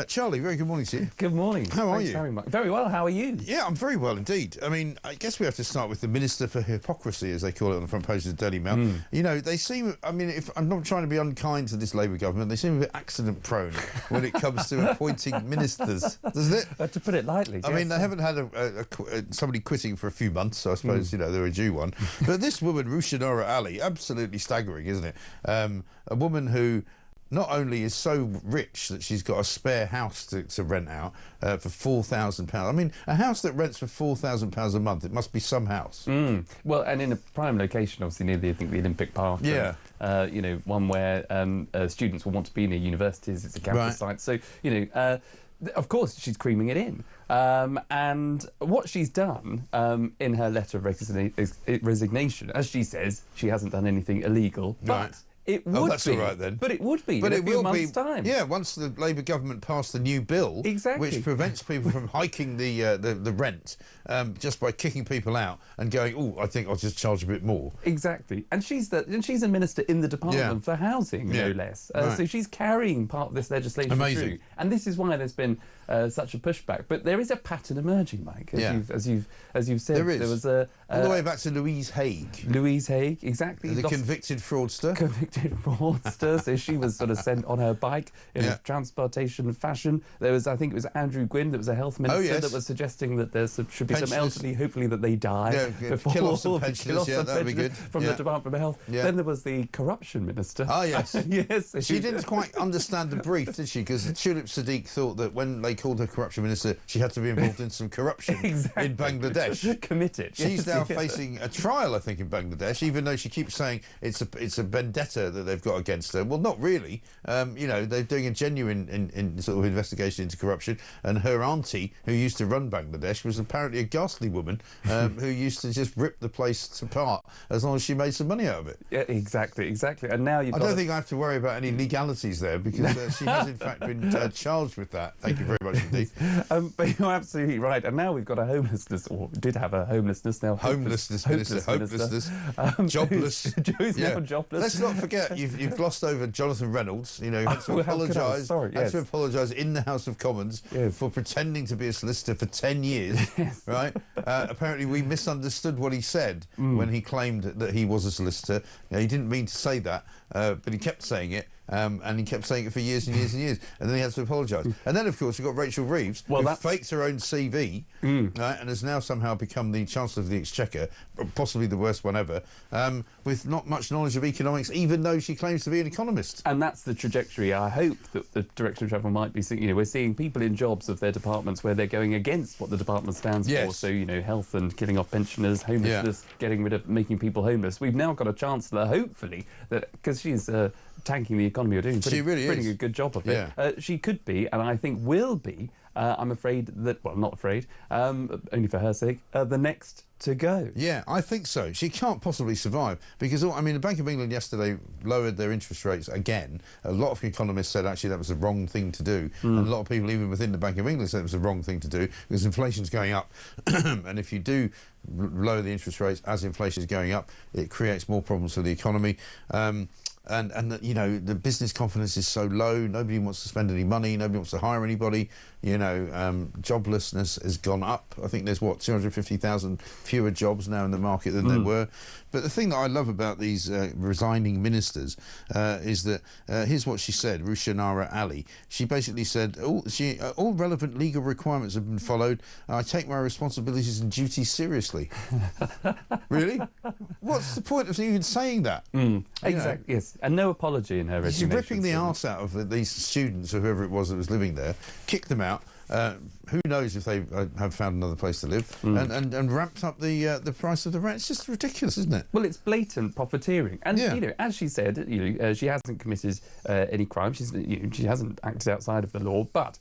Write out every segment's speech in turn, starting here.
Charlie, very good morning to you. Good morning. How are Thanks you? Very much. Very well. How are you? Yeah, I'm very well indeed. I mean, I guess we have to start with the Minister for Hypocrisy, as they call it on the front page of the Daily Mail. You know, they seem, I mean, if I'm not trying to be unkind to this Labour government, they seem a bit accident-prone when it comes to appointing ministers, doesn't it? To put it lightly. I mean, they haven't had somebody quitting for a few months, so I suppose, you know, they're a due one. But this woman, Rushanara Ali, absolutely staggering, isn't it? A woman who not only is so rich that she's got a spare house to rent out for £4,000. I mean, a house that rents for £4,000 a month, it must be some house. Well, and in a prime location, obviously, near the Olympic Park. Yeah. You know, one where students will want to be near universities. It's a campus site. So, you know, of course, she's creaming it in. And what she's done in her letter of resignation, as she says, she hasn't done anything illegal. But it would that's be. all right then. But it would be But in it a few will months' be. time. Yeah, once the Labour government passed the new bill, which prevents people from hiking the rent just by kicking people out and going, oh, I think I'll just charge a bit more. Exactly, and she's a minister in the Department for Housing, no less. So she's carrying part of this legislation through, and this is why there's been such a pushback. But there is a pattern emerging, Mike, as you've said. There is. There was a all the way back to Louise Haigh. Louise Haigh, exactly. The convicted fraudster. Convicted fraudster. So she was sort of sent on her bike in a transportation fashion. There was, I think it was Andrew Gwynn, that was a health minister, that was suggesting that there should be some elderly, hopefully that they die before kill off some pensioners. Yeah, that would be good. From the Department of Health. Then there was the corruption minister. Oh yes, yes. She didn't quite understand the brief, did she? Because Tulip Siddiq thought that when they called her corruption minister, she had to be involved in some corruption in Bangladesh. Committed. She's now facing a trial, I think, in Bangladesh, even though she keeps saying it's a vendetta that they've got against her. Well, not really. You know, they're doing a genuine sort of investigation into corruption, and her auntie, who used to run Bangladesh, was apparently a ghastly woman who used to just rip the place apart as long as she made some money out of it. Yeah, exactly. And now you've I don't think I have to worry about any legalities there, because she has in fact been charged with that. Thank you very much indeed. But you're absolutely right. And now we've got a homelessness, or did have a homelessness now. Hopelessness, jobless. Who's now jobless. Let's not forget, you've glossed over Jonathan Reynolds. You know, you had to apologise. Had to apologise in the House of Commons for pretending to be a solicitor for 10 years. Right? Apparently, we misunderstood what he said when he claimed that he was a solicitor. You know, he didn't mean to say that, but he kept saying it. And he kept saying it for years and years and years, and then he had to apologise. And then, of course, we've got Rachel Reeves, who faked her own CV, right, and has now somehow become the Chancellor of the Exchequer, possibly the worst one ever, with not much knowledge of economics, even though she claims to be an economist. And that's the trajectory I hope that the direction of travel might be seeing. You know, we're seeing people in jobs of their departments where they're going against what the department stands for. So, you know, health and killing off pensioners, homelessness, getting rid of making people homeless. We've now got a Chancellor, hopefully, that because she's tanking the economy, or doing pretty a good job of it. She could be, and I think will be, I'm afraid that, well, not afraid, only for her sake, the next to go. Yeah, I think so. She can't possibly survive, because, I mean, the Bank of England yesterday lowered their interest rates again. A lot of economists said actually that was the wrong thing to do, and a lot of people even within the Bank of England said it was the wrong thing to do, because inflation's going up, and if you do lower the interest rates as inflation is going up, it creates more problems for the economy. And you know, the business confidence is so low, nobody wants to spend any money, nobody wants to hire anybody, you know, joblessness has gone up. I think there's, 250,000 fewer jobs now in the market than there were. But the thing that I love about these resigning ministers is that, here's what she said, Rushanara Ali. She basically said, all relevant legal requirements have been followed, and I take my responsibilities and duties seriously. Really? What's the point of even saying that? Exactly, yes. And no apology in her resignation. She's ripping the arse out of these students, or whoever it was that was living there, kicked them out. Who knows if they have found another place to live, and ramped up the price of the rent. It's just ridiculous, isn't it? Well, it's blatant profiteering, and you know, as she said, she hasn't committed any crime. She hasn't acted outside of the law, but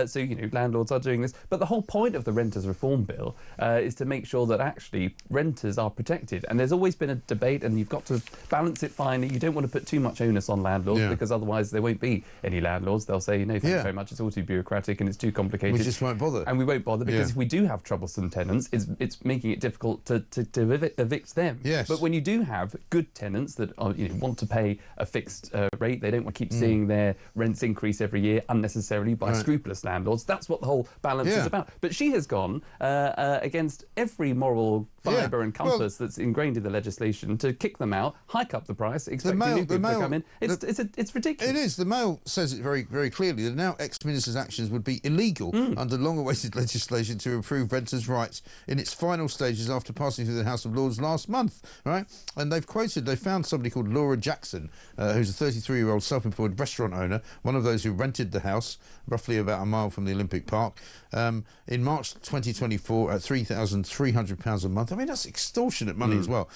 so you know, landlords are doing this. But the whole point of the Renters Reform Bill is to make sure that actually renters are protected. And there's always been a debate, and you've got to balance it finely. You don't want to put too much onus on landlords, because otherwise there won't be any landlords. They'll say, no, thanks very much. It's all too bureaucratic and it's too complicated. We just won't bother. And we won't bother because if we do have troublesome tenants, it's making it difficult to evict them. Yes. But when you do have good tenants that are, want to pay a fixed rate, they don't want to keep seeing their rents increase every year unnecessarily by scrupulous landlords. That's what the whole balance is about. But she has gone against every moral fibre and compass that's ingrained in the legislation to kick them out, hike up the price, expecting new people to come in. It's ridiculous. It is. The Mail says it very, very clearly that now ex-minister's actions would be illegal under long-awaited legislation to improve renters' rights in its final stages after passing through the House of Lords last month, right? And they found somebody called Laura Jackson, who's a 33-year-old self-employed restaurant owner, one of those who rented the house, roughly about a mile from the Olympic Park, in March 2024 at £3,300 a month. I mean, that's extortionate money as well.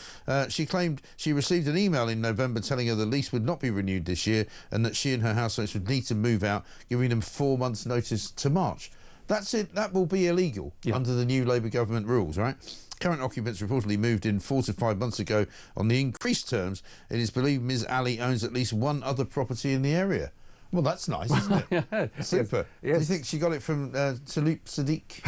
She claimed she received an email in November telling her the lease would not be renewed this year and that she and her housemates would need to move out, giving them 4 months' notice to March. That's it. That will be illegal under the new Labour government rules, right? Current occupants reportedly moved in 4 to 5 months ago on the increased terms. It is believed Ms. Ali owns at least one other property in the area. Well, that's nice, isn't it? Super. Yes. Do you think she got it from Talib Sadiq?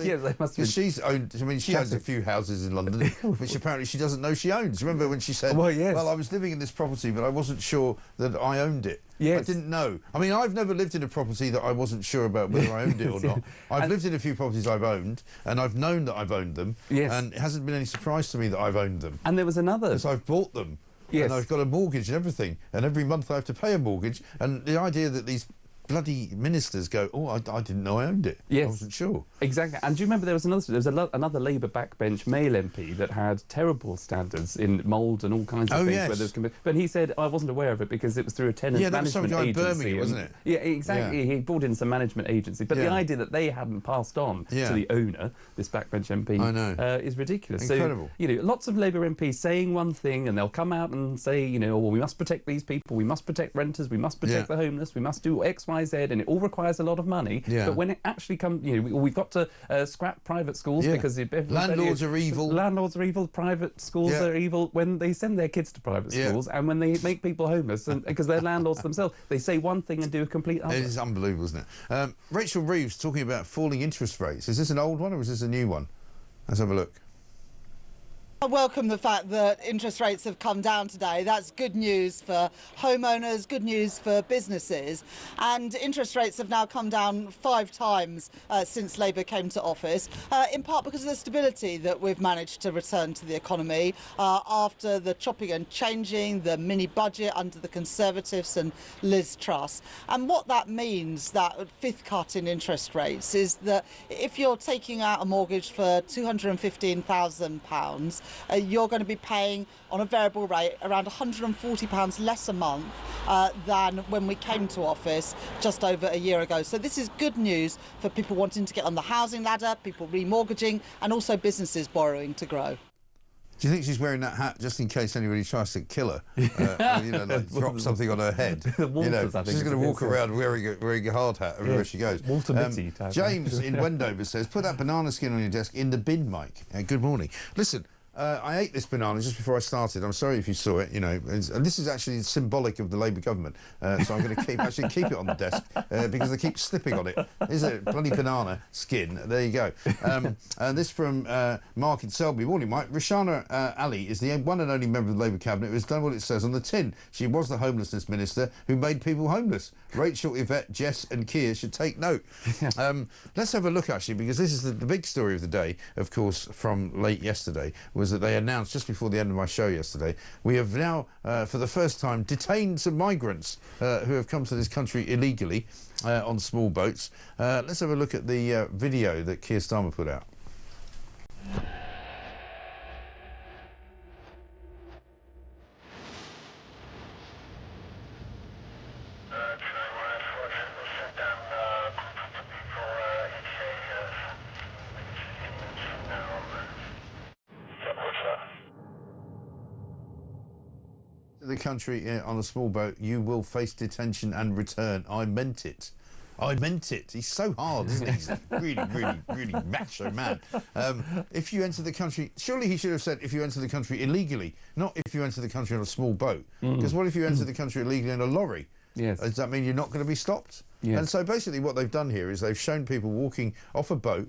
Yes, they must be. She's owned. I mean, she owns a few houses in London, which apparently she doesn't know she owns. Remember when she said, "Well, I was living in this property, but I wasn't sure that I owned it." Yes. I didn't know. I mean, I've never lived in a property that I wasn't sure about whether I owned it or not. I've lived in a few properties I've owned, and I've known that I've owned them. Yes. And it hasn't been any surprise to me that I've owned them. And there was another. Because I've bought them. Yes. And I've got a mortgage and everything, and every month I have to pay a mortgage. And the idea that these bloody ministers go, "Oh, I didn't know I owned it. Yes. I wasn't sure." Exactly. And do you remember there was another Labour backbench male MP that had terrible standards in mould and all kinds of things. Yes. But he said, "I wasn't aware of it because it was through a tenant management agency." Yeah, that was some guy in Birmingham, wasn't it? Yeah, exactly. Yeah. He brought in some management agency. But the idea that they hadn't passed on to the owner, this backbench MP, is ridiculous. Incredible. So, lots of Labour MPs saying one thing and they'll come out and say, well, we must protect these people, we must protect renters, we must protect the homeless, we must do X, Y, Z, and it all requires a lot of money. Yeah. But when it actually comes, we've got to scrap private schools because landlords are evil. Landlords are evil. Private schools are evil when they send their kids to private schools and when they make people homeless, and because they're landlords themselves, they say one thing and do a complete other. It is unbelievable, isn't it? Rachel Reeves talking about falling interest rates. Is this an old one or is this a new one? Let's have a look. I welcome the fact that interest rates have come down today. That's good news for homeowners, good news for businesses. And interest rates have now come down 5 times since Labour came to office, in part because of the stability that we've managed to return to the economy after the chopping and changing, the mini budget under the Conservatives and Liz Truss. And what that means, that 5th cut in interest rates, is that if you're taking out a mortgage for £215,000, you're going to be paying on a variable rate around £140 less a month than when we came to office just over a year ago. So this is good news for people wanting to get on the housing ladder, people remortgaging, and also businesses borrowing to grow. Do you think she's wearing that hat just in case anybody tries to kill her? Drop something on her head. Walters, I think she's going to walk around wearing a hard hat everywhere she goes. Walter Mitty type. James in Wendover says, "Put that banana skin on your desk in the bin, Mike." Good morning. Listen. I ate this banana just before I started. I'm sorry if you saw it, and this is actually symbolic of the Labour government. So I'm going to keep it on the desk because they keep slipping on it. Is it bloody banana skin? There you go. And this from Mark in Selby. Morning, Mike. Rushanara Ali is the one and only member of the Labour cabinet who has done what it says on the tin. She was the homelessness minister who made people homeless. Rachel, Yvette, Jess and Keir should take note. Let's have a look, actually, because this is the big story of the day, of course, from late yesterday, was that they announced just before the end of my show yesterday, we have now, for the first time, detained some migrants who have come to this country illegally on small boats. Let's have a look at the video that Keir Starmer put out. The country on a small boat, you will face detention and return. I meant it. I meant it. He's so hard, isn't he? He's a really macho man. If you enter the country, surely he should have said if you enter the country illegally, not if you enter the country on a small boat. Because what if you enter the country illegally in a lorry? Yes. Does that mean you're not going to be stopped? Yeah. And so basically what they've done here is they've shown people walking off a boat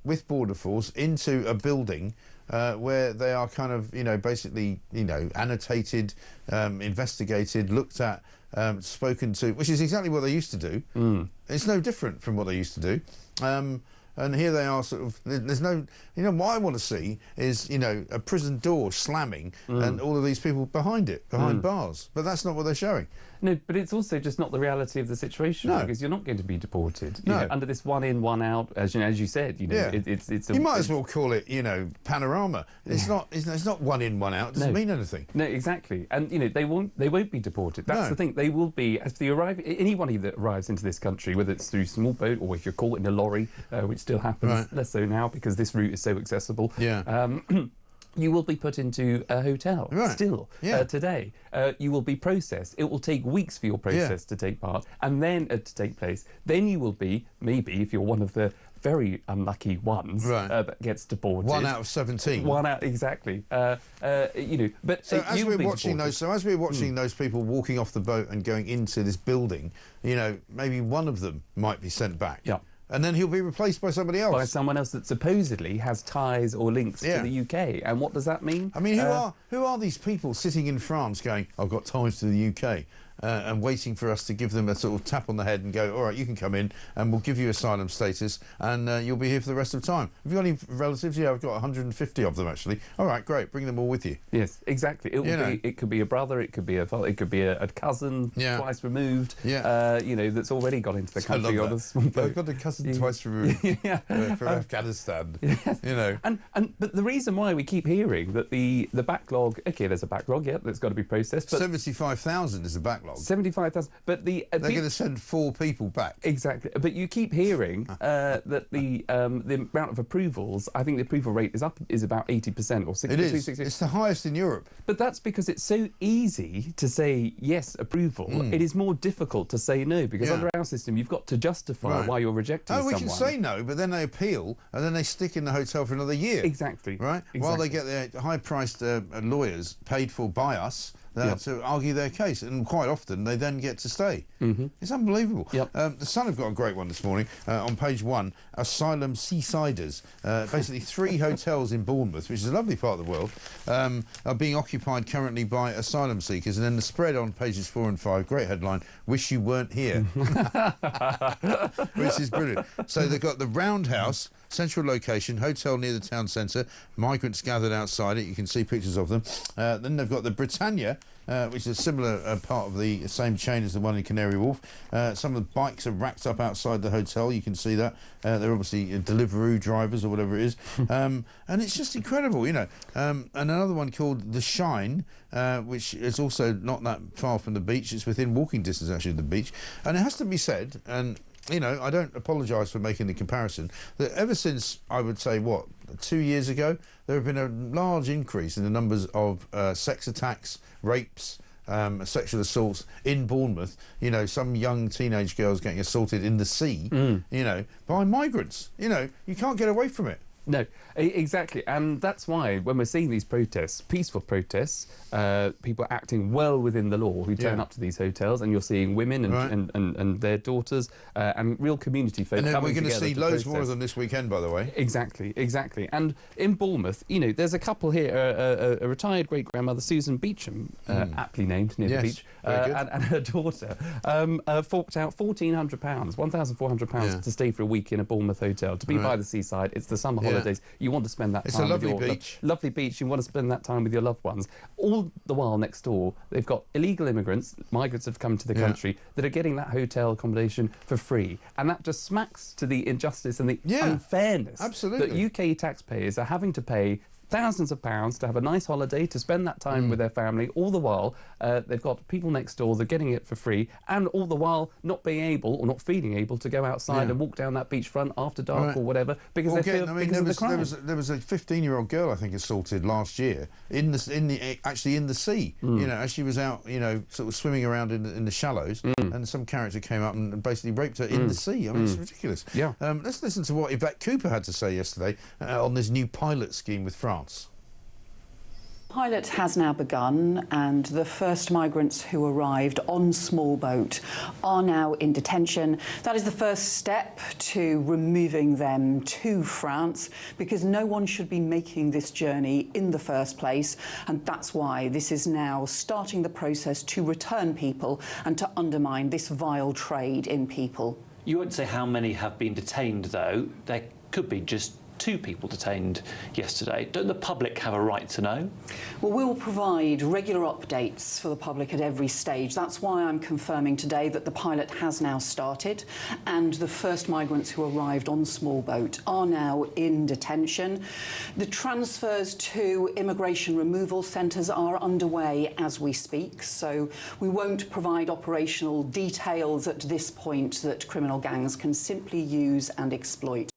with border force into a building where they are kind of, basically, annotated, investigated, looked at, spoken to, which is exactly what they used to do. It's no different from what they used to do. And here they are sort of, there's no, what I want to see is, a prison door slamming and all of these people behind it, behind bars. But that's not what they're showing. No, but it's also just not the reality of the situation, because you're not going to be deported. You know, under this one in, one out, as you said, it's you might as well call it, panorama. It's not one in, one out. It doesn't mean anything. No, exactly. And they won't be deported. That's the thing. They will be, as they arrive, anybody that arrives into this country, whether it's through small boat or if you're caught in a lorry, which still happens less so now because this route is so accessible. You will be put into a hotel still today. You will be processed. It will take weeks for your process to take part and then to take place. Then you will be, maybe, if you're one of the very unlucky ones that gets deported. 1 out of 17. 1 out, exactly. But so as we're watching those people walking off the boat and going into this building, maybe one of them might be sent back. Yeah. And then he'll be replaced by somebody else. By someone else that supposedly has ties or links to the UK. And what does that mean? I mean, who are these people sitting in France going, I've got ties to the UK, and waiting for us to give them a sort of tap on the head and go, all right, you can come in and we'll give you asylum status and you'll be here for the rest of the time. Have you got any relatives? Yeah, I've got 150 of them, actually. All right, great, bring them all with you. Yes, exactly. It could be a brother, it could be a father, it could be a cousin twice removed, that's already got into the country on a small boat. I've got a cousin twice removed from Afghanistan. But the reason why we keep hearing that the backlog, there's a backlog, that's got to be processed. But 75,000 is a backlog. 75,000. But they're going to send 4 people back. Exactly. But you keep hearing that the amount of approvals, I think the approval rate is about 80% or 60%. It is. 60. It's the highest in Europe. But that's because it's so easy to say yes, approval. It is more difficult to say no, because under our system you've got to justify why you're rejecting someone. We can say no, but then they appeal and then they stick in the hotel for another year. Exactly. Right? Exactly. While they get their high-priced lawyers paid for by us to argue their case, and quite often they then get to stay. It's unbelievable. The Sun have got a great one this morning on page 1, Asylum Seasiders. Basically 3 hotels in Bournemouth, which is a lovely part of the world, are being occupied currently by asylum seekers, and then the spread on pages 4 and 5, great headline, wish you weren't here. Which is brilliant. So they've got the Roundhouse, central location, hotel near the town centre, migrants gathered outside it, you can see pictures of them. Then they've got the Britannia, which is a similar part of the same chain as the one in Canary Wharf. Some of the bikes are racked up outside the hotel, you can see that. They're obviously Deliveroo drivers or whatever it is. And it's just incredible, and another one called The Shine, which is also not that far from the beach. It's within walking distance, actually, of the beach. And it has to be said, and I don't apologise for making the comparison, that ever since, I would say, 2 years ago, there have been a large increase in the numbers of sex attacks, rapes, sexual assaults in Bournemouth. Some young teenage girls getting assaulted in the sea, by migrants. You can't get away from it. No, exactly. And that's why when we're seeing these protests, peaceful protests, people acting well within the law who turn up to these hotels, and you're seeing women and their daughters and real community folk coming together. And we're going to see loads more of them this weekend, by the way. Exactly. And in Bournemouth, there's a couple here, a retired great-grandmother, Susan Beecham, aptly named near the beach, and her daughter, forked out £1,400 to stay for a week in a Bournemouth hotel, to be by the seaside. It's the summer holidays. You want to spend that time with your... It's a lovely beach. Lovely beach. You want to spend that time with your loved ones. All the while, next door, they've got illegal immigrants, migrants that have come to the country, that are getting that hotel accommodation for free. And that just smacks to the injustice and the unfairness that UK taxpayers are having to pay thousands of pounds to have a nice holiday, to spend that time with their family. All the while, they've got people next door, they're getting it for free, and all the while not being able, or not feeling able, to go outside and walk down that beachfront after dark or whatever, because they feel because of the crime. There was a 15-year-old girl, I think, assaulted last year actually in the sea. As she was out, sort of swimming around in the shallows, and some character came up and basically raped her in the sea. I mean, it's ridiculous. Let's listen to what Yvette Cooper had to say yesterday on this new pilot scheme with France. Pilot has now begun, and the first migrants who arrived on small boat are now in detention. That is the first step to removing them to France, because no one should be making this journey in the first place, and that's why this is now starting the process to return people and to undermine this vile trade in people. You won't say how many have been detained, though. There could be just 2 people detained yesterday. Don't the public have a right to know? Well, we'll provide regular updates for the public at every stage. That's why I'm confirming today that the pilot has now started, and the first migrants who arrived on small boat are now in detention. The transfers to immigration removal centres are underway as we speak, so we won't provide operational details at this point that criminal gangs can simply use and exploit.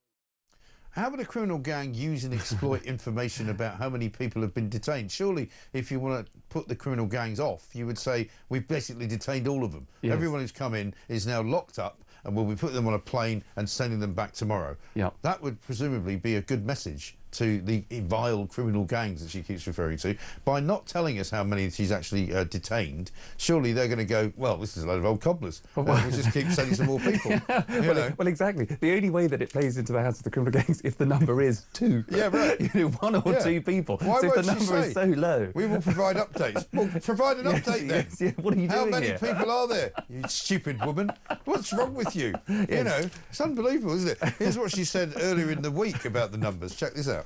How would a criminal gang use and exploit information about how many people have been detained? Surely, if you want to put the criminal gangs off, you would say, we've basically detained all of them. Yes. Everyone who's come in is now locked up, and we'll be putting them on a plane and sending them back tomorrow. Yep. That would presumably be a good message to the vile criminal gangs that she keeps referring to. By not telling us how many she's actually detained, surely they're going to go, well, this is a load of old cobblers. We'll just keep sending some more people. Yeah. Well, exactly. The only way that it plays into the hands of the criminal gangs if the number is 2. Yeah, right. 1 or 2 people. Why so won't if the number is so low. We will provide updates. Well, provide an update then. Yes, yeah. What are you how doing many here? people are there? You stupid woman. What's wrong with you? Yes. You know, it's unbelievable, isn't it? Here's what she said earlier in the week about the numbers. Check this out.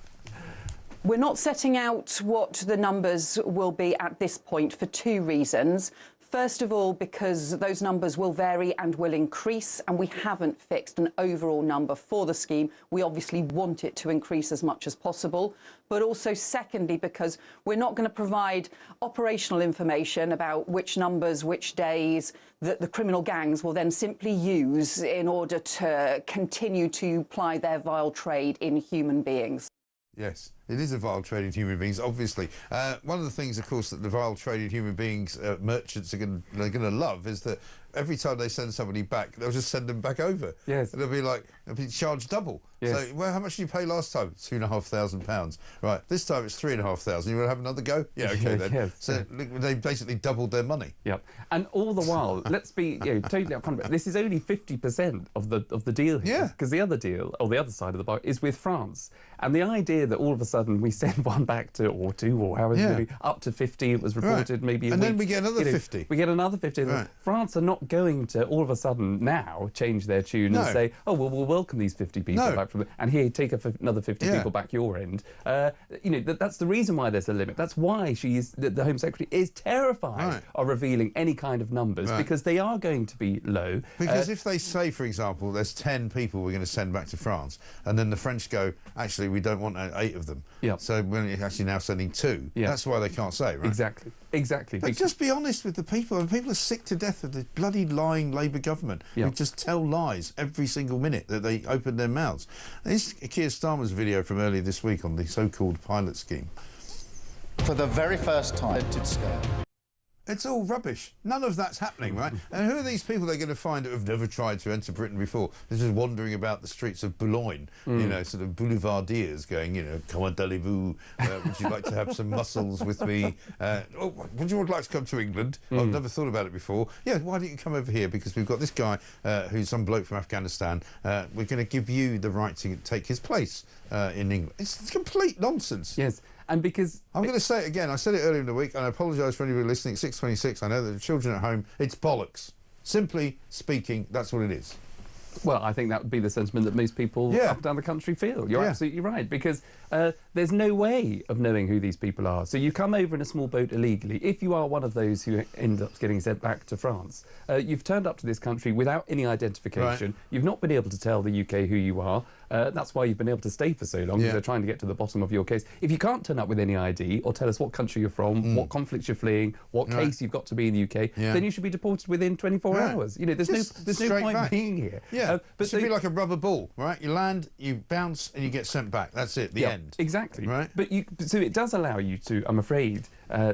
We're not setting out what the numbers will be at this point for 2 reasons. First of all, because those numbers will vary and will increase, and we haven't fixed an overall number for the scheme. We obviously want it to increase as much as possible. But also, secondly, because we're not going to provide operational information about which numbers, which days that the criminal gangs will then simply use in order to continue to ply their vile trade in human beings. Yes, it is a vile trade in human beings, obviously. One of the things, of course, that the vile trade in human beings merchants are going to love is that every time they send somebody back, they'll just send them back over. Yes. They'll be charged double. Yes. So, well, how much did you pay last time? £2,500. Right, this time it's £3,500. You want to have another go? Yeah, okay then. Yes. So they basically doubled their money. Yep. And all the while, let's be totally upfront about it. This is only 50% of the deal here. Yeah. Because the other deal, or the other side of the bar, is with France. And the idea that all of a sudden we send one back to, or 2, or however many, up to 50, it was reported maybe a and week. then we get another 50. We get another 50. Right. France are not going to all of a sudden now change their tune and say, oh, well, we'll welcome these 50 people back from and here, take another 50 people back your end. That's the reason why there's a limit. That's why the Home Secretary is terrified of revealing any kind of numbers, because they are going to be low. Because if they say, for example, there's 10 people we're going to send back to France, and then the French go, actually, we don't want 8 of them. Yep. So we're actually now sending 2. Yep. That's why they can't say, right? Exactly. But just be honest with the people. And people are sick to death of the bloody lying Labour government who just tell lies every single minute that they open their mouths. This is Keir Starmer's video from earlier this week on the so-called pilot scheme. For the very first time, scale. It's all rubbish. None of that's happening, right? And who are these people they're going to find that have never tried to enter Britain before? They're just wandering about the streets of Boulogne, sort of boulevardiers going, comment allez-vous? Would you like to have some mussels with me? Would you like to come to England? I've never thought about it before. Yeah, why don't you come over here? Because we've got this guy who's some bloke from Afghanistan. We're going to give you the right to take his place in England. It's complete nonsense. Yes. And because I'm going to say it again, I said it earlier in the week, and I apologise for anybody listening at 6:26. I know that the children at home, it's bollocks. Simply speaking, that's what it is. Well, I think that would be the sentiment that most people up and down the country feel. You're absolutely right, because there's no way of knowing who these people are. So you come over in a small boat illegally. If you are one of those who end up getting sent back to France, you've turned up to this country without any identification. Right. You've not been able to tell the UK who you are. That's why you've been able to stay for so long, because they're trying to get to the bottom of your case. If you can't turn up with any ID or tell us what country you're from, what conflicts you're fleeing, what case you've got to be in the UK, then you should be deported within 24 hours. There's no point being here. Yeah, but it should be like a rubber ball, right? You land, you bounce, and you get sent back. That's it, the end. Exactly. Right? But so it does allow you to, I'm afraid,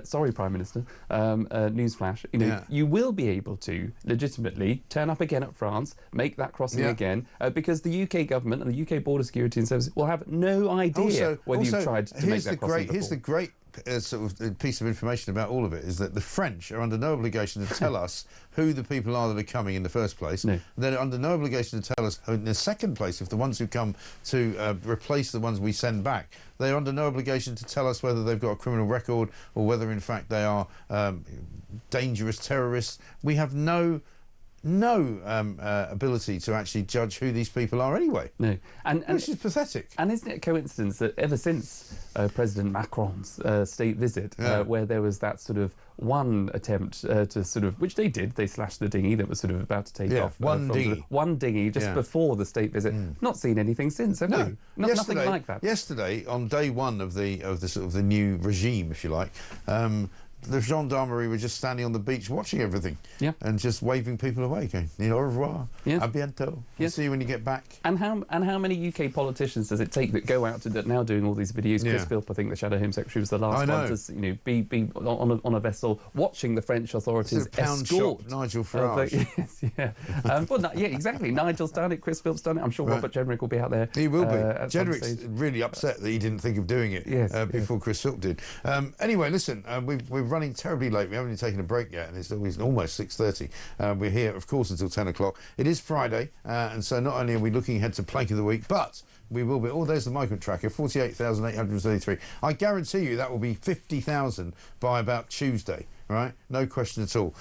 sorry, Prime Minister, newsflash, you know, you will be able to legitimately turn up again at France, make that crossing again, because the UK government and the UK Border Security and Services will have no idea whether you've tried to make that crossing before. Here's the great sort of piece of information about all of it, is that the French are under no obligation to tell us who the people are that are coming in the first place. No. They're under no obligation to tell us in the second place if the ones who come to replace the ones we send back. They're under no obligation to tell us whether they've got a criminal record or whether in fact they are dangerous terrorists. We have no ability to actually judge who these people are anyway. No, which is pathetic. And isn't it a coincidence that ever since President Macron's state visit, where there was that sort of one attempt to sort of, which they did, they slashed the dinghy that was sort of about to take off. One dinghy just before the state visit. Not seen anything since, have we? Nothing like that. Yesterday, on day one of the sort of the new regime, if you like, the gendarmerie were just standing on the beach watching everything and just waving people away, going, au revoir, à bientôt, I'll see you when you get back. And how many UK politicians does it take that go out to that now doing all these videos? Chris Philp, I think the Shadow Home Secretary, was the last one to, you know, be on a vessel watching the French authorities escort Nigel Farage. Exactly. Nigel's done it, Chris Philp's done it. I'm sure Robert Jenrick will be out there. He will be. Jenrick's really upset that he didn't think of doing it before Chris Philp did. Anyway, listen, we're running terribly late. We haven't even taken a break yet, and it's almost 6:30. We're here, of course, until 10 o'clock. It is Friday, and so not only are we looking ahead to Plank of the Week, but we will be. Oh, there's the migrant tracker, 48,833. I guarantee you that will be 50,000 by about Tuesday, right? No question at all.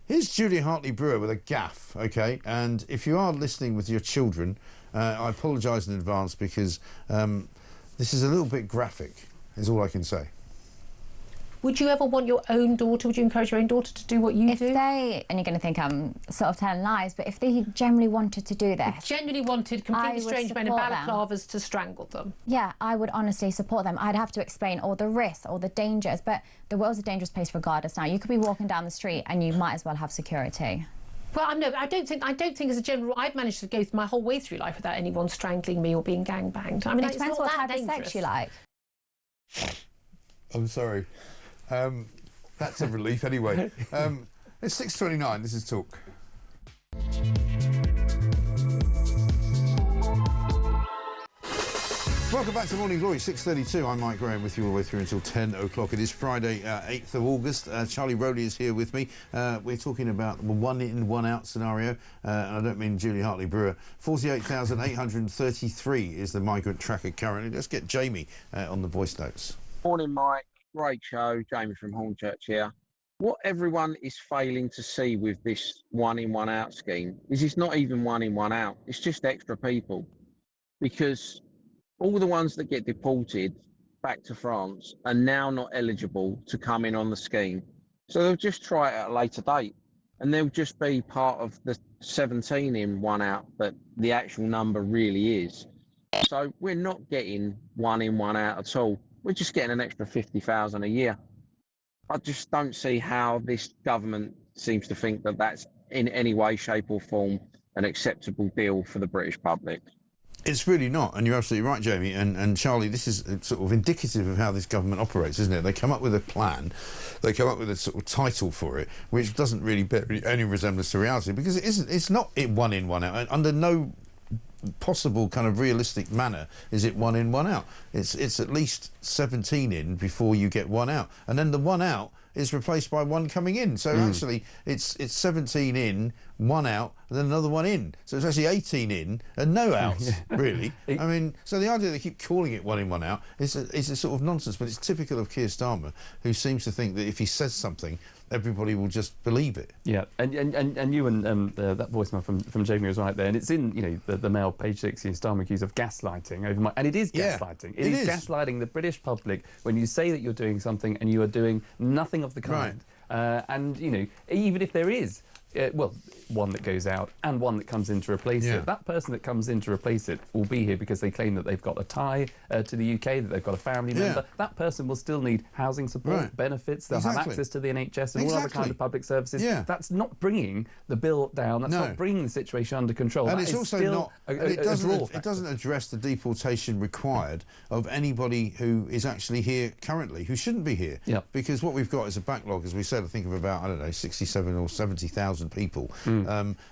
Here's Julia Hartley-Brewer with a gaffe, okay? And if you are listening with your children, I apologise in advance because this is a little bit graphic, is all I can say. Would you ever want your own daughter, would you encourage your own daughter to do what you do? And you're going to think I'm sort of telling lies, but if they genuinely wanted to do this... Genuinely wanted completely strange men in balaclavas to strangle them? Yeah, I would honestly support them. I'd have to explain all the risks, all the dangers, but the world's a dangerous place regardless now. You could be walking down the street and you might as well have security. Well, I don't think as a general, I've managed to go my whole way through life without anyone strangling me or being gangbanged. I mean, it depends what type of sex you like. I'm sorry. That's a relief anyway. It's 6:29, this is Talk. Welcome back to Morning Glory, 6:32. I'm Mike Graham with you all the way through until 10 o'clock. It is Friday, 8th of August. Charlie Rowley is here with me. We're talking about the one in, one out scenario, and I don't mean Julie Hartley-Brewer. 48,833 is the migrant tracker currently. Let's get Jamie on the voice notes. Morning, Mike. Great show. Jamie from Hornchurch here. What everyone is failing to see with this one in, one out scheme is it's not even one in, one out. It's just extra people. Because all the ones that get deported back to France are now not eligible to come in on the scheme. So they'll just try it at a later date. And they'll just be part of the 17 in, one out that the actual number really is. So we're not getting one in, one out at all. We're just getting an extra 50,000 a year. I just don't see how this government seems to think that that's in any way, shape or form an acceptable deal for the British public. It's really not, and you're absolutely right, Jamie. And Charlie, this is sort of indicative of how this government operates, isn't it? They come up with a plan, they come up with a sort of title for it, which doesn't really bear any resemblance to reality, because it isn't. It's not one in, one out. Under no possible kind of realistic manner is it one in, one out. It's at least 17 in before you get one out, and then the one out is replaced by one coming in. So actually it's 17 in, one out, and then another one in. So it's actually 18 in and no outs, really. I mean, so the idea they keep calling it one in, one out is a sort of nonsense, but it's typical of Keir Starmer, who seems to think that if he says something, everybody will just believe it. Yeah, and you and that voicemail from Jamie was right there, and it's in the Mail page 6. Starmer accused of gaslighting over and it is gaslighting. It is gaslighting the British public when you say that you're doing something and you are doing nothing of the kind. Right. And even if there is well, one that goes out and one that comes in to replace it. That person that comes in to replace it will be here because they claim that they've got a tie to the UK, that they've got a family member. That person will still need housing support, benefits, they'll have access to the NHS and all other kind of public services. That's not bringing the bill down, that's not bringing the situation under control. And that it's also still not, it doesn't address the deportation required of anybody who is actually here currently, who shouldn't be here. Because what we've got is a backlog, as we said, I think of about, I don't know, 67 or 70,000 people.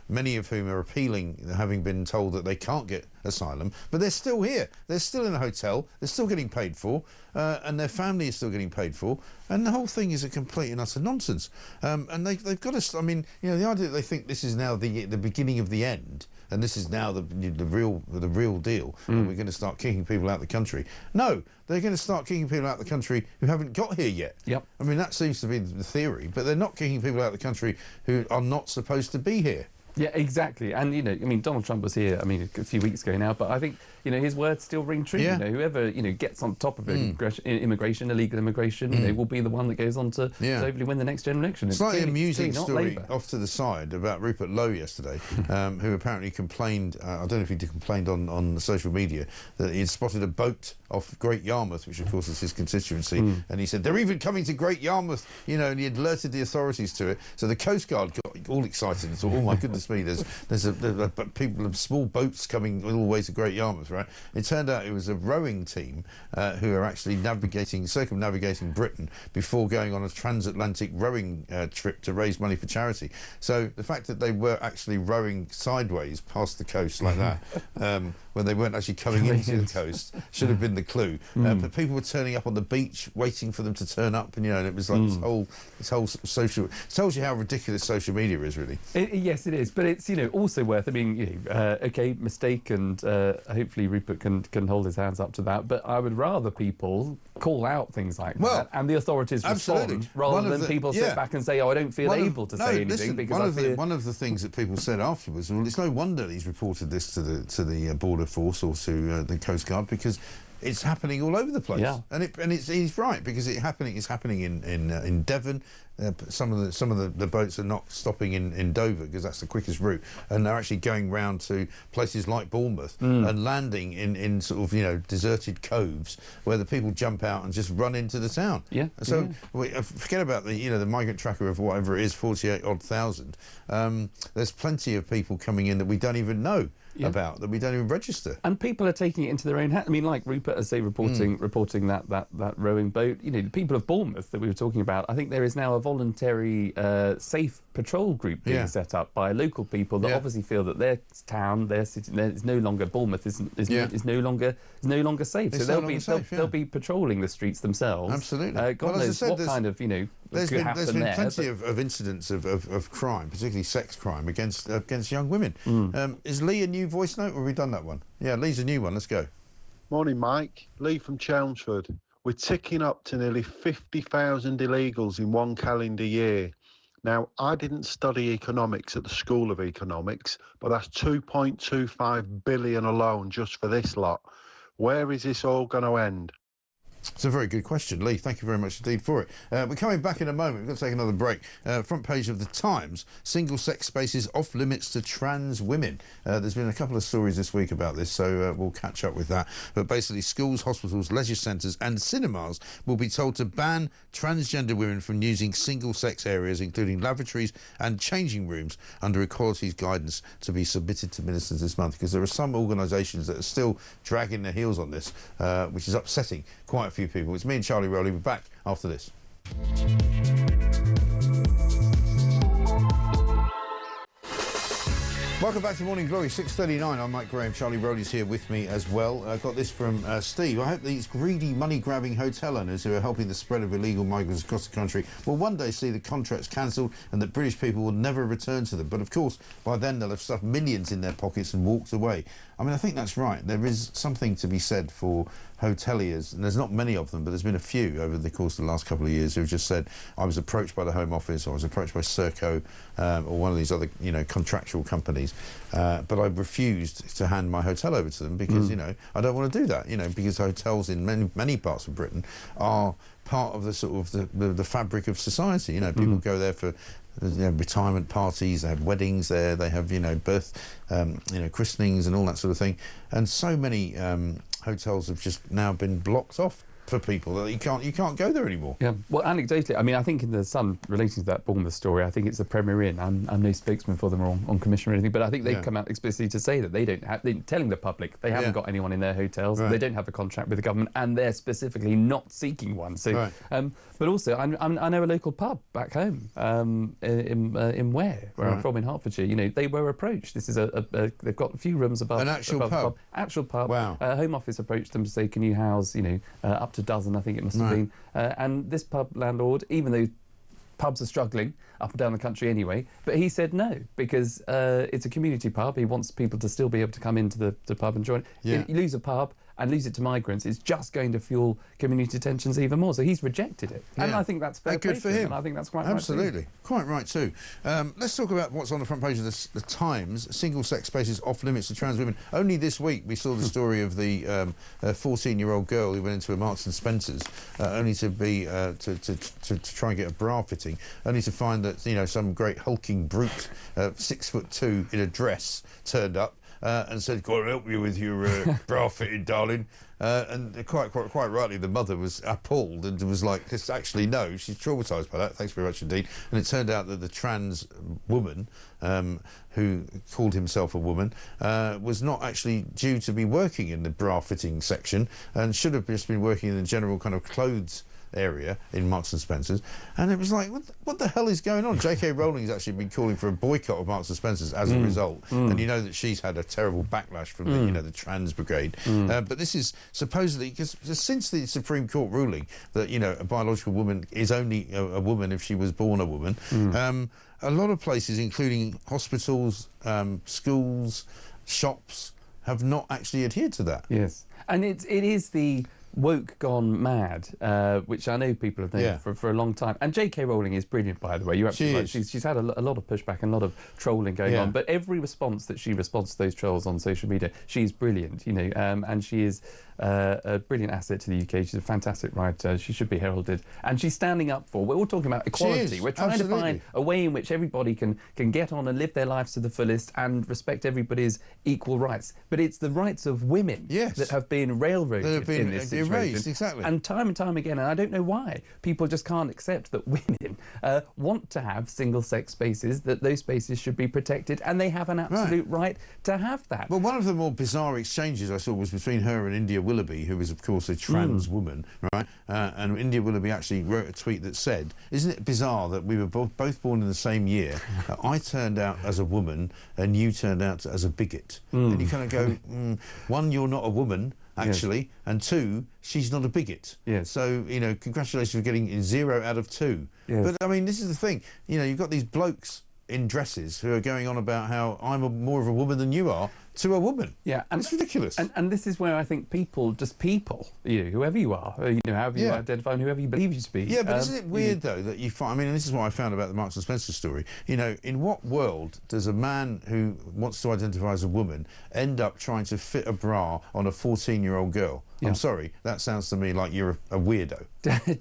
Many of whom are appealing, having been told that they can't get asylum, but they're still here. They're still in a hotel, they're still getting paid for, and their family is still getting paid for, and the whole thing is a complete and utter nonsense. And they've got to, I mean, you know, the idea that they think this is now the beginning of the end, and this is now the real deal, and we're going to start kicking people out of the country. No, they're going to start kicking people out of the country who haven't got here yet. I mean, that seems to be the theory, but they're not kicking people out of the country who are not supposed to be here. Yeah, exactly. And, you know, I mean, Donald Trump was here, I mean, a few weeks ago now, but I think, you know, his words still ring true. You know, whoever, you know, gets on top of immigration, illegal immigration, you know, will be the one that goes on to hopefully win the next general election. Slightly amusing story off to the side about Rupert Lowe yesterday, who apparently complained, I don't know if he complained on social media, that he'd spotted a boat off Great Yarmouth, which of course is his constituency, and he said, they're even coming to Great Yarmouth, you know, and he had alerted the authorities to it. So the Coast Guard got all excited and thought, oh my goodness me, there's people, small boats coming all the way to Great Yarmouth, right? It turned out it was a rowing team who are actually circumnavigating Britain before going on a transatlantic rowing trip to raise money for charity. So the fact that they were actually rowing sideways past the coast like that, when they weren't actually coming into the coast, should have been the clue. But people were turning up on the beach waiting for them to turn up, and, you know, and it was like this whole social, it tells you how ridiculous social media is, really. Yes, it is, but it's, you know, also worth, I mean, you know, okay, mistake, and hopefully Rupert can hold his hands up to that, but I would rather people call out things like that and the authorities respond, rather than people sit back and say, oh, I don't feel able to say anything. Because one of the things that people said afterwards, well, it's no wonder he's reported this to the border force or to the Coast Guard, because it's happening all over the place. And he's right, because it's happening in Devon. Some of the boats are not stopping in Dover because that's the quickest route, and they're actually going round to places like Bournemouth and landing in sort of, you know, deserted coves where the people jump out and just run into the town. So forget about the, you know, the migrant tracker of whatever it is, 48,000 odd. There's plenty of people coming in that we don't even know about, that we don't even register. And people are taking it into their own hands. I mean, like Rupert, as they reporting that rowing boat. You know, the people of Bournemouth that we were talking about, I think there is now a voluntary safe patrol group being set up by local people that obviously feel that their town, their city, is no longer, Bournemouth is no longer safe. So they'll be patrolling the streets themselves. Absolutely. God knows what kind of, you know, there's been plenty of incidents of crime, particularly sex crime against young women. Is Lee a new voice note, or have we done that one? Yeah, Lee's a new one. Let's go. Morning, Mike. Lee from Chelmsford. We're ticking up to nearly 50,000 illegals in one calendar year. Now, I didn't study economics at the School of Economics, but that's 2.25 billion alone just for this lot. Where is this all going to end? It's a very good question, Lee. Thank you very much indeed for it. We're coming back in a moment. We're going to take another break. Front page of The Times, single-sex spaces off limits to trans women. There's been a couple of stories this week about this, so we'll catch up with that. But basically, schools, hospitals, leisure centres and cinemas will be told to ban transgender women from using single-sex areas, including lavatories and changing rooms, under Equality's guidance to be submitted to ministers this month, because there are some organisations that are still dragging their heels on this, which is upsetting quite a few people. It's me and Charlie Rowley. We're back after this. Welcome back to Morning Glory, 6:39. I'm Mike Graham. Charlie Rowley's here with me as well. I got this from Steve. I hope these greedy, money-grabbing hotel owners who are helping the spread of illegal migrants across the country will one day see the contracts cancelled and that British people will never return to them. But of course, by then they'll have stuffed millions in their pockets and walked away. I mean, I think that's right. There is something to be said for hoteliers, and there's not many of them, but there's been a few over the course of the last couple of years who've just said, I was approached by the Home Office, or I was approached by Serco, or one of these other, you know, contractual companies, but I refused to hand my hotel over to them because, you know, I don't want to do that, you know, because hotels in many parts of Britain are part of the sort of the fabric of society. You know, people go there for, you know, retirement parties, they have weddings there, they have, you know, birth, you know, christenings and all that sort of thing. And so many hotels have just now been blocked off for people that you can't go there anymore. Yeah, well, anecdotally, I mean, I think in the Sun, relating to that Bournemouth story, I think it's the Premier Inn. I'm no spokesman for them or on commission or anything, but I think they've come out explicitly to say that they don't have, they're telling the public they haven't got anyone in their hotels, they don't have a contract with the government, and they're specifically not seeking one. So, but also, I know a local pub back home in where I'm from in Hertfordshire. You know, they were approached. This is they've got a few rooms above an actual pub. Actual pub. Wow. Home Office approached them to say, can you house, you know, up to a dozen, I think it must have been. And this pub landlord, even though pubs are struggling up and down the country anyway, but he said no, because it's a community pub. He wants people to still be able to come into the pub and join. You lose a pub and lose it to migrants, it's just going to fuel community tensions even more. So he's rejected it. And I think that's fair good for him. And I think that's quite Absolutely. right too. Quite right too. Let's talk about what's on the front page of the Times. Single-sex spaces off limits to trans women. Only this week we saw the story of the 14-year-old girl who went into a Marks and Spencer's only to be to try and get a bra fitting, only to find that, you know, some great hulking brute, 6'2" in a dress, turned up and said, "Can I help you with your bra fitting, darling?" And quite rightly, the mother was appalled and was like, "This actually no." She's traumatised by that. Thanks very much indeed. And it turned out that the trans woman, who called himself a woman, was not actually due to be working in the bra fitting section and should have just been working in the general kind of clothes area in Marks and Spencer's. And it was like, what the hell is going on? J.K. Rowling's actually been calling for a boycott of Marks and Spencer's as a result, and you know that she's had a terrible backlash from the, you know, the trans brigade. But this is supposedly because since the Supreme Court ruling that, you know, a biological woman is only a woman if she was born a woman, a lot of places, including hospitals, schools, shops, have not actually adhered to that. Yes, and it is the woke gone mad, which I know people have known for a long time. And J.K. Rowling is brilliant, by the way. You're absolutely right. She's had a lot of pushback and a lot of trolling going on. But every response that she responds to those trolls on social media, she's brilliant, you know, and she is a brilliant asset to the UK. She's a fantastic writer. She should be heralded. And she's standing up for, we're all talking about equality. We're trying to find a way in which everybody can get on and live their lives to the fullest and respect everybody's equal rights. But it's the rights of women that have been railroaded in this situation. Erased, exactly. And time again, and I don't know why, people just can't accept that women want to have single-sex spaces, that those spaces should be protected, and they have an absolute right to have that. Well, one of the more bizarre exchanges I saw was between her and India Willoughby, who is, of course, a trans woman, right? And India Willoughby actually wrote a tweet that said, "Isn't it bizarre that we were both born in the same year? I turned out as a woman and you turned out as a bigot." And you kind of go, one, you're not a woman, actually, and two, she's not a bigot. So, you know, congratulations for getting 0 out of 2. But, I mean, this is the thing. You know, you've got these blokes in dresses who are going on about how I'm more of a woman than you are, to a woman. Yeah, and it's ridiculous. And this is where I think people, you know, whoever you are, you know, however you identify and whoever you believe you to be. Yeah, but isn't it weird, though, that you find, I mean, and this is what I found about the Marks and Spencer story, you know, in what world does a man who wants to identify as a woman end up trying to fit a bra on a 14-year-old girl? I'm sorry, that sounds to me like you're a weirdo.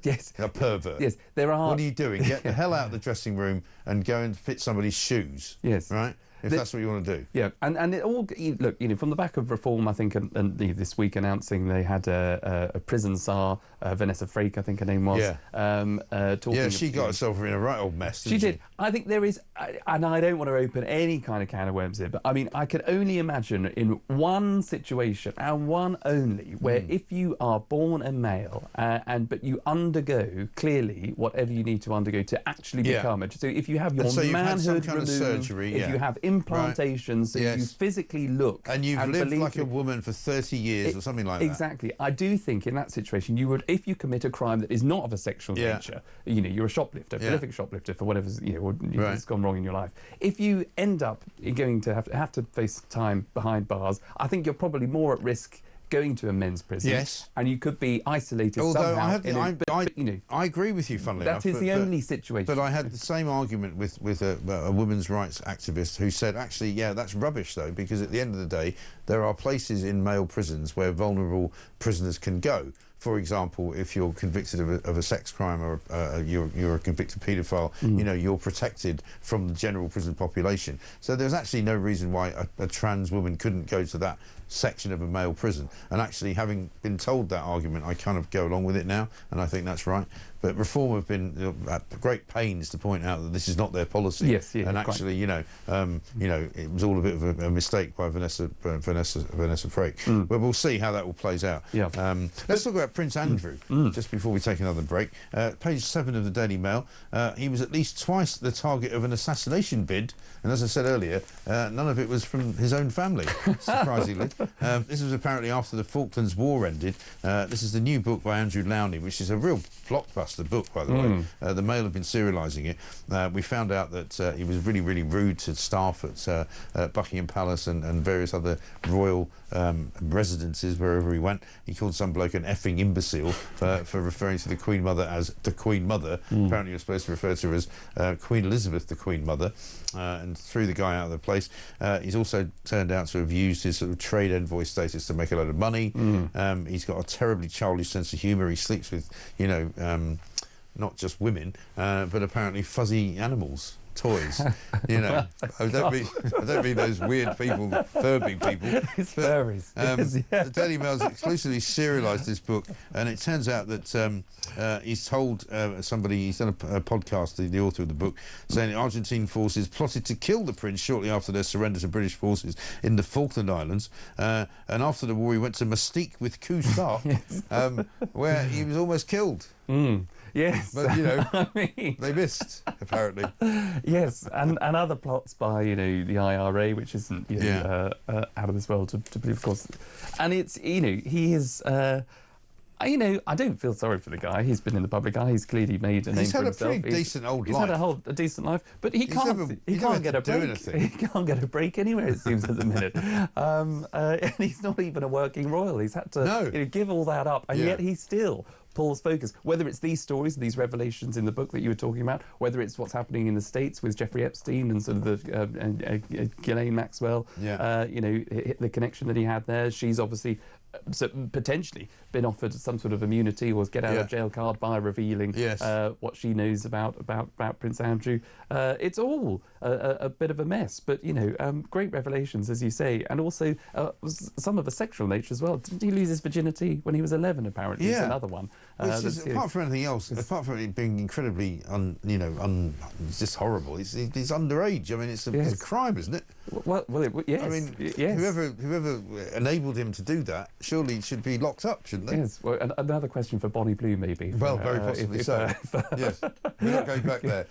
Yes. A pervert. Yes, there are... What are you doing? Get the hell out of the dressing room and go and fit somebody's shoes. Yes. Right? If that's what you want to do. Yeah, and it all, look, you know, from the back of Reform, I think, and this week announcing they had a prison czar, Vanessa Frake, I think her name was, talking... Yeah, she got herself in a right old mess, didn't she? She did. I think there is, and I don't want to open any kind of can of worms here, but I mean, I can only imagine in one situation, and one only, where if you are born a male, but you undergo, clearly, whatever you need to undergo to actually become it. So if you have your manhood removed, surgery, if you have implantations, so you physically look and you've lived like a woman for 30 years or something like that. Exactly. I do think in that situation you would, if you commit a crime that is not of a sexual nature, you know, you're a shoplifter, prolific shoplifter for whatever's, you know, has gone wrong in your life. If you end up going to have to face time behind bars, I think you're probably more at risk going to a men's prison. Yes. And you could be isolated Although somehow. I agree with you, funnily enough. That is the only situation. But I had the same argument with a women's rights activist who said, actually, yeah, that's rubbish, though, because at the end of the day, there are places in male prisons where vulnerable prisoners can go. For example, if you're convicted of a sex crime or you're a convicted paedophile, you know, you're protected from the general prison population. So there's actually no reason why a trans woman couldn't go to that section of a male prison. And actually, having been told that argument, I kind of go along with it now, and I think that's right. But Reform have been at great pains to point out that this is not their policy. Yes, yeah, and actually, you know, it was all a bit of a mistake by Vanessa Frake. But we'll see how that all plays out. Yeah. Let's talk about Prince Andrew just before we take another break. Page 7 of the Daily Mail. He was at least twice the target of an assassination bid, and as I said earlier, none of it was from his own family, surprisingly. This was apparently after the Falklands War ended. This is the new book by Andrew Lownie, which is a real blockbuster book, by the way. The Mail have been serialising it. We found out that he was really, really rude to staff at Buckingham Palace and various other royal residences wherever he went. He called some bloke an effing imbecile for referring to the Queen Mother as the Queen Mother. Apparently you're supposed to refer to her as Queen Elizabeth, the Queen Mother, and threw the guy out of the place. He's also turned out to have used his sort of trade envoy status to make a load of money. He's got a terribly childish sense of humour. He sleeps with, you know, not just women, but apparently fuzzy animals. Toys, you know. I don't mean those weird people, Furby people. It's furries. The Daily Mail's exclusively serialised this book, and it turns out that he's told somebody, he's done a podcast, the author of the book, saying the Argentine forces plotted to kill the prince shortly after their surrender to British forces in the Falkland Islands, and after the war he went to Mustique with Cousteau, where he was almost killed. Yes, but you know, I mean, they missed apparently. Yes, and other plots by the IRA, which isn't out of this world to believe, of course. And it's he is. I don't feel sorry for the guy. He's been in the public eye. He's clearly made a name for himself. He's had a pretty decent old life. He's had a decent life, but he can't get a break. He can't get a break anywhere, it seems, at the minute. And he's not even a working royal. He's had to give all that up, and yet he still pulls focus. Whether it's these stories, these revelations in the book that you were talking about, whether it's what's happening in the States with Jeffrey Epstein and sort of the Ghislaine Maxwell, the connection that he had there. She's obviously potentially been offered some sort of immunity or get out of jail card by revealing what she knows about Prince Andrew. It's all a bit of a mess, but great revelations, as you say, and also some of a sexual nature as well. Didn't he lose his virginity when he was 11? Apparently, it's another one. Apart from anything else, apart from it being incredibly, it's just horrible. He's underage. I mean, it's a crime, isn't it? Well, yes. I mean, whoever enabled him to do that surely should be locked up, shouldn't they? Yes. Well, another question for Bonnie Blue, maybe. Well, very possibly so. Yes. We're not going back there.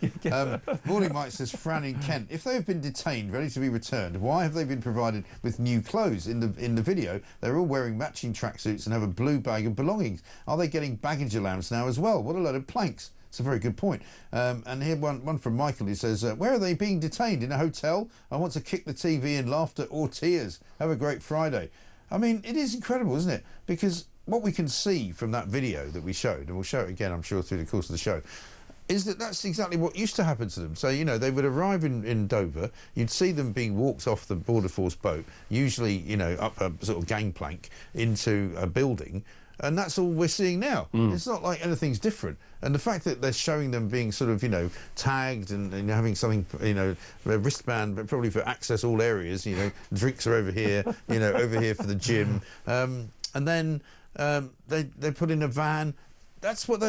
Morning Mike says, Fran in Kent, if they have been detained, ready to be returned, why have they been provided with new clothes? In the video, they're all wearing matching tracksuits and have a blue bag of belongings. Are they getting baggage allowance now as well? What a load of planks. It's a very good point. And here one from Michael, who says, where are they being detained? In a hotel? I want to kick the TV in laughter or tears. Have a great Friday. I mean, it is incredible, isn't it? Because what we can see from that video that we showed, and we'll show it again, I'm sure, through the course of the show, is that that's exactly what used to happen to them. So, they would arrive in Dover, you'd see them being walked off the Border Force boat, usually, up a sort of gangplank into a building, and that's all we're seeing now. It's not like anything's different. And the fact that they're showing them being sort of, tagged and having something, a wristband, but probably for access all areas, drinks are over here, over here for the gym. And then they put in a van. That's what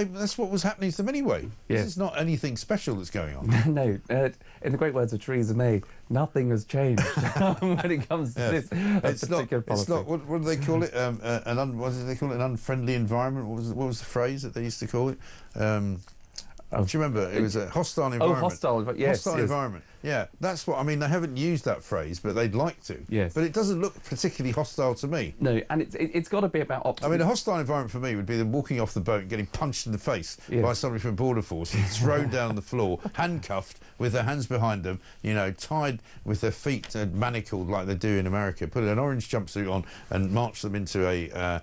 was happening to them anyway. Yes. This is not anything special that's going on. No, in the great words of Theresa May, nothing has changed when it comes to this particular policy. It's not. What do they call it? What did they call it? An unfriendly environment. What was the phrase that they used to call it? Do you remember? It was a hostile environment. Oh, hostile. Yes, hostile environment. Yeah, that's what I mean. They haven't used that phrase, but they'd like to. Yes. But it doesn't look particularly hostile to me. No, and it's got to be about optimism. I mean, a hostile environment for me would be them walking off the boat and getting punched in the face by somebody from Border Force, thrown down on the floor, handcuffed with their hands behind them, you know, tied with their feet manacled like they do in America, put an orange jumpsuit on and march them into a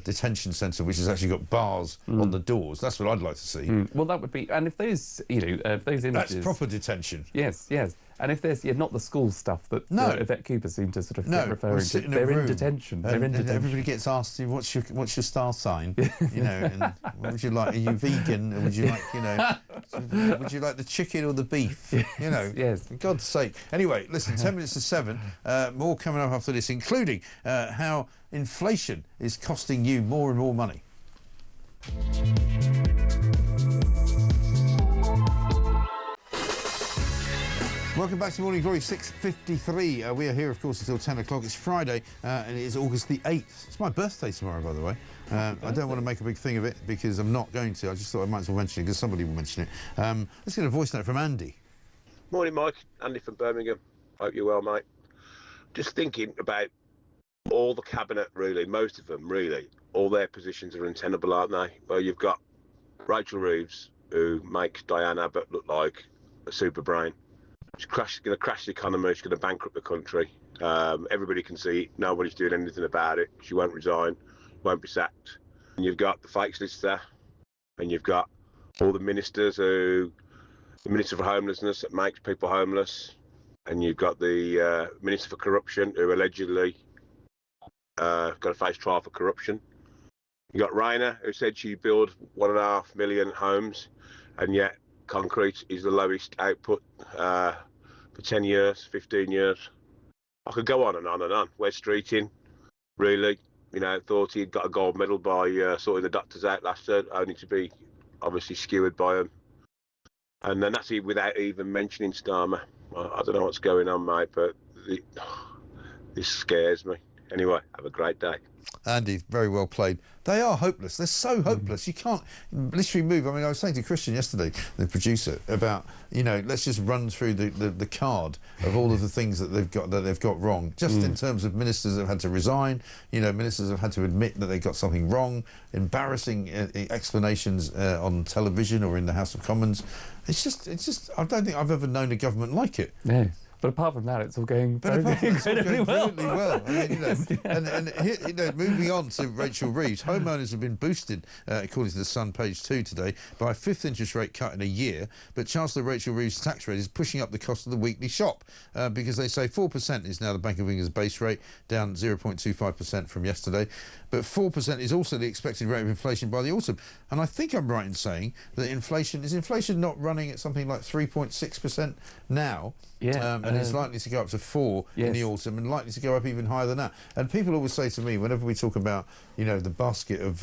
detention centre which has actually got bars on the doors. That's what I'd like to see. Well, that would be, and if those, you know, if those images... That's proper detention. Yes, yes. And if there's not the school stuff that Yvette Cooper seemed to sort of get referring to, they're in detention. They're in detention. Everybody gets asked, what's your star sign? You know, and what would you like? Are you vegan? Or would you like, you know, would you like the chicken or the beef? You know, yes. For God's sake. Anyway, listen, 10 minutes to 7. More coming up after this, including how inflation is costing you more and more money. Welcome back to Morning Glory, 6:53. We are here, of course, until 10 o'clock. It's Friday, and it is August the 8th. It's my birthday tomorrow, by the way. I don't want to make a big thing of it, because I'm not going to. I just thought I might as well mention it, because somebody will mention it. Let's get a voice note from Andy. Morning, Mike. Andy from Birmingham. Hope you're well, mate. Just thinking about all the cabinet, really, most of them, really, all their positions are untenable, aren't they? Well, you've got Rachel Reeves, who makes Diane Abbott look like a super brain. She's going to crash the economy. She's going to bankrupt the country. Everybody can see it. Nobody's doing anything about it. She won't resign, won't be sacked. And you've got the fakes list there, and you've got all the ministers the Minister for Homelessness that makes people homeless, and you've got the Minister for Corruption who allegedly got to face trial for corruption. You got Rainer who said she'd build 1.5 million homes, and yet concrete is the lowest output for 10 years, 15 years. I could go on and on and on. West Streeting, really, you know, thought he'd got a gold medal by sorting the doctors out last year, only to be obviously skewered by them. And then that's without even mentioning Starmer. I don't know what's going on, mate, but this scares me. Anyway, have a great day. Andy, very well played. They are hopeless. They're so hopeless. You can't literally move. I mean, I was saying to Christian yesterday, the producer, about, you know, let's just run through the card of all of the things that they've got wrong. Just in terms of ministers that have had to resign, you know, ministers have had to admit that they got something wrong, embarrassing explanations on television or in the House of Commons. It's just. I don't think I've ever known a government like it. No. But apart from that, it's all going incredibly well. I mean, you know, and here, you know, moving on to Rachel Reeves, homeowners have been boosted, according to the Sun, page 2 today, by a 5th interest rate cut in a year. But Chancellor Rachel Reeves' tax rate is pushing up the cost of the weekly shop, because they say 4% is now the Bank of England's base rate, down 0.25% from yesterday. But 4% is also the expected rate of inflation by the autumn. And I think I'm right in saying that inflation not running at something like 3.6% now? Yeah. And it's likely to go up to 4 in the autumn, and likely to go up even higher than that. And people always say to me, whenever we talk about, you know, the basket of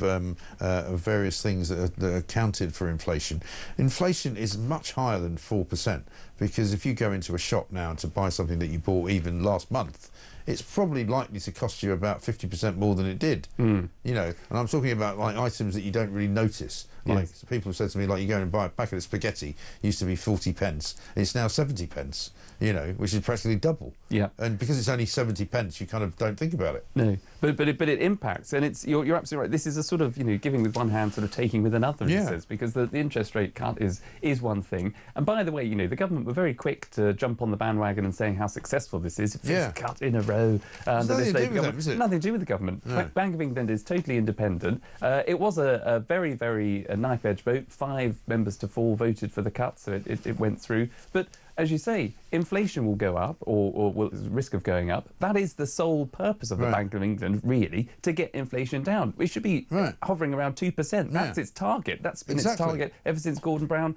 various things that are counted for inflation, inflation is much higher than 4%, because if you go into a shop now to buy something that you bought even last month, it's probably likely to cost you about 50% more than it did. You know, and I'm talking about like items that you don't really notice. Like people have said to me, like, you go and buy a packet of spaghetti, used to be 40 pence, it's now 70 pence, you know, which is practically double. Yeah. And because it's only 70 pence, you kind of don't think about it. No, but it impacts, and you're absolutely right. This is a sort of, you know, giving with one hand, sort of taking with another, he says, because the interest rate cut is one thing. And by the way, you know, the government were very quick to jump on the bandwagon and saying how successful this is. Fifth cut in a row. Nothing to do with them, is it? Nothing to do with the government. No. Bank of England is totally independent. It was a very, very knife-edge vote. 5 members to 4 voted for the cut, so it went through. But as you say, inflation will go up, or will risk of going up. That is the sole purpose of the Bank of England, really, to get inflation down. It should be hovering around 2%. That's its target. That's been its target ever since Gordon Brown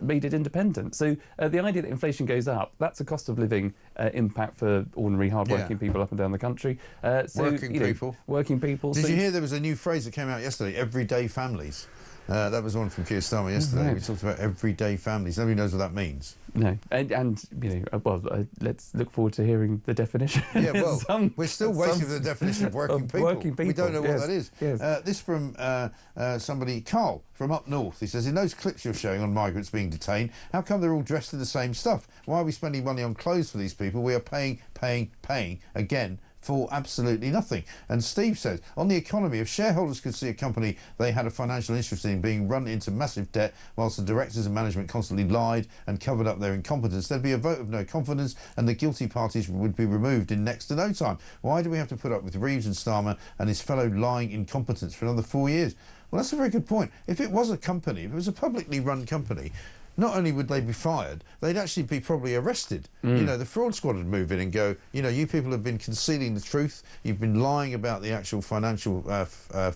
made it independent. So the idea that inflation goes up, that's a cost of living impact for ordinary, hard-working people up and down the country. Working people. Working people. Did you hear there was a new phrase that came out yesterday, everyday families? That was one from Keir Starmer yesterday. We talked about everyday families. Nobody knows what that means. No, and you know, let's look forward to hearing the definition. Yeah, well, we're still waiting for the definition of working people. We don't know what that is. Yes. This from somebody, Carl, from up north. He says, in those clips you're showing on migrants being detained, how come they're all dressed in the same stuff? Why are we spending money on clothes for these people? We are paying again for absolutely nothing. And Steve says, on the economy, if shareholders could see a company they had a financial interest in being run into massive debt whilst the directors and management constantly lied and covered up their incompetence, there'd be a vote of no confidence and the guilty parties would be removed in next to no time. Why do we have to put up with Reeves and Starmer and his fellow lying incompetence for another 4 years? Well, that's a very good point. If it was a company, if it was a publicly run company, not only would they be fired, they'd actually be probably arrested. You know, the fraud squad would move in and go, you know, you people have been concealing the truth, you've been lying about the actual financial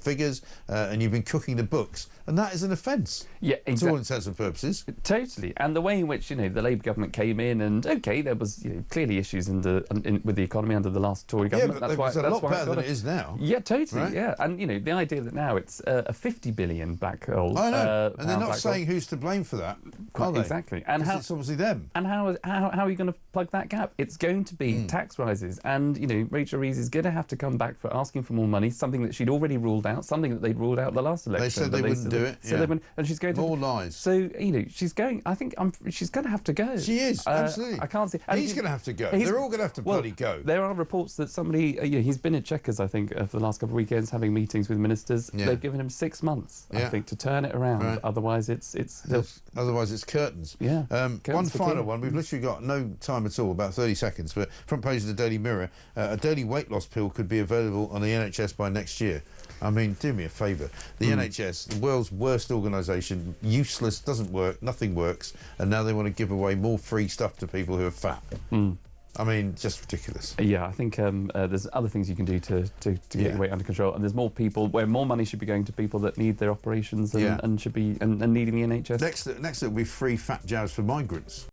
figures, and you've been cooking the books. And that is an offence. Yeah, exactly. To all intents and purposes. Totally. And the way in which, you know, the Labour government came in and, OK, there was, you know, clearly issues with the economy under the last Tory government. Yeah, but it's a lot better than it is now. Yeah, totally, right? Yeah. And, you know, the idea that now it's a 50 billion black hole. I know. And they're not saying who's to blame for that, are they? Exactly. And how, it's obviously them. And how are you going to plug that gap? It's going to be tax rises. And, you know, Rachel Reeves is going to have to come back for asking for more money, something that she'd already ruled out, something that they'd ruled out the last election. They said they wouldn't do it. So they wouldn't, and she's going to... More lies. So, you know, she's going... I think she's going to have to go. She is, absolutely. I can't see... He's going to have to go. They're all going to have to bloody go. There are reports that somebody... you know, he's been at Chequers, I think, for the last couple of weekends, having meetings with ministers. Yeah. They've given him 6 months, I think, to turn it around. Right. Otherwise, it's curtains. Yeah. One final one. We've literally got no time at all, about 30 seconds, but front page of the Daily Mirror, a daily weight loss pill could be available on the NHS by next year. I mean, do me a favour. The NHS, the world's worst organisation, useless, doesn't work, nothing works, and now they want to give away more free stuff to people who are fat. I mean, just ridiculous. Yeah, I think there's other things you can do to get your weight under control, and there's more people where more money should be going to people that need their operations and should be and needing the NHS. Next, it'll be free fat jabs for migrants.